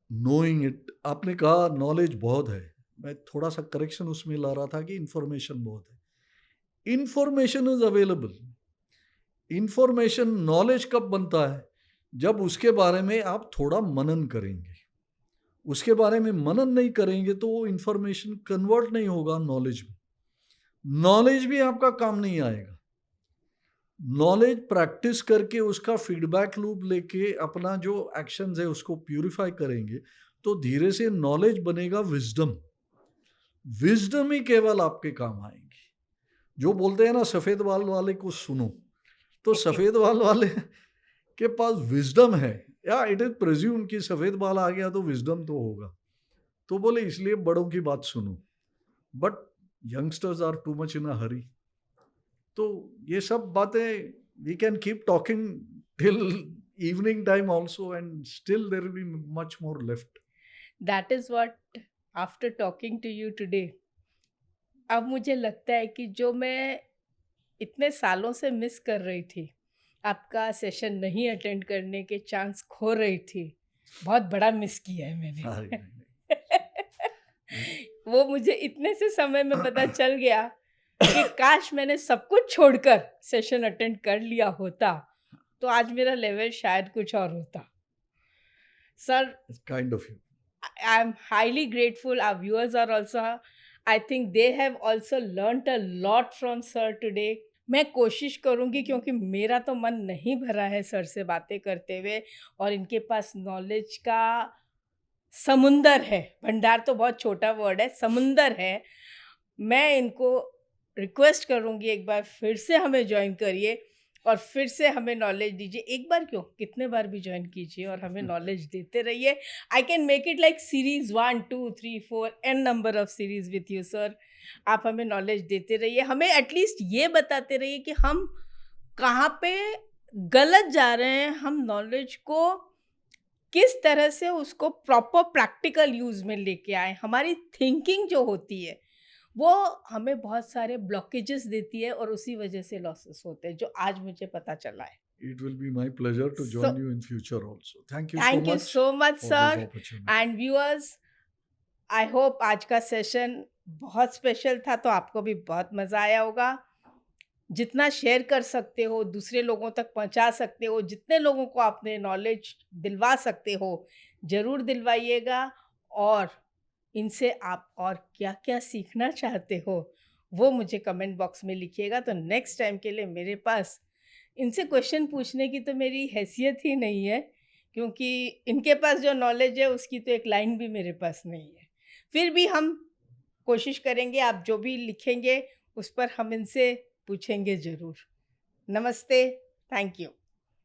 knowing it. आपने कहा नॉलेज बहुत है, मैं थोड़ा सा करेक्शन उसमें ला रहा था कि इंफॉर्मेशन बहुत है. Information is available. Information, knowledge कब बनता है? जब उसके बारे में आप थोड़ा मनन करेंगे. उसके बारे में मनन नहीं करेंगे तो वो इंफॉर्मेशन कन्वर्ट नहीं होगा नॉलेज में. नॉलेज भी आपका काम नहीं आएगा. नॉलेज प्रैक्टिस करके उसका फीडबैक लूप लेके अपना जो एक्शंस है उसको प्यूरिफाई करेंगे तो धीरे से नॉलेज बनेगा विजडम. विजडम ही केवल आपके काम आएंगी. जो बोलते हैं ना सफेद बाल वाले को सुनो, तो सफेद बाल वाले के पास विजडम है, या इट इज प्रेज्यूम कि सफेद बाल आ गया तो विजडम तो होगा, तो बोले इसलिए बड़ों की बात सुनो. But youngsters are too much in a hurry. तो ये सब बातें we can keep talking till evening time also, and still there will be much more left. That is what, after talking to you today, अब मुझे लगता है कि जो मैं इतने सालों से मिस कर रही थी, आपका सेशन नहीं अटेंड करने के चांस खो रही थी, बहुत बड़ा मिस किया है मैंने. वो मुझे इतने से समय में पता चल गया कि काश मैंने सब कुछ छोड़कर सेशन अटेंड कर लिया होता तो आज मेरा लेवल शायद कुछ और होता. Sir, kind of you. I am highly grateful. Our viewers are also, I think they have also learnt a lot from sir today. मैं कोशिश करूँगी, क्योंकि मेरा तो मन नहीं भरा है सर से बातें करते हुए, और इनके पास नॉलेज का समुंदर है. भंडार तो बहुत छोटा वर्ड है, समुंदर है. मैं इनको रिक्वेस्ट करूँगी एक बार फिर से हमें ज्वाइन करिए और फिर से हमें नॉलेज दीजिए। एक बार क्यों, कितने बार भी ज्वाइन कीजिए और हमें नॉलेज देते रहिए। I can make it like series 1 2 3 4 n number of series with you sir. आप हमें नॉलेज देते रहिए, हमें एटलीस्ट ये बताते रहिए कि हम कहाँ पे गलत जा रहे हैं, हम नॉलेज को किस तरह से उसको प्रॉपर प्रैक्टिकल यूज में लेके आए। हमारी थिंकिंग जो होती है वो हमें बहुत सारे ब्लॉकेजेस देती है और उसी वजह से लॉसेस होते हैं, जो आज मुझे पता चला है। It will be my pleasure to So, join you in future also. Thank you so thank you much so much for this sir opportunity. And viewers. I hope आज का सेशन बहुत स्पेशल था, तो आपको भी बहुत मज़ा आया होगा। जितना शेयर कर सकते हो, दूसरे लोगों तक पहुंचा सकते हो, जितने लोगों को आपने नॉलेज दिलवा सकते हो ज़रूर दिलवाइएगा। और इनसे आप और क्या-क्या सीखना चाहते हो वो मुझे कमेंट बॉक्स में लिखिएगा। तो नेक्स्ट टाइम के लिए मेरे पास इनसे क्वेश्चन पूछने की तो मेरी हैसियत ही नहीं है, क्योंकि इनके पास जो नॉलेज है उसकी तो एक लाइन भी मेरे पास नहीं है। फिर भी हम कोशिश करेंगे, आप जो भी लिखेंगे उस पर हम इनसे पूछेंगे ज़रूर। नमस्ते, थैंक यू।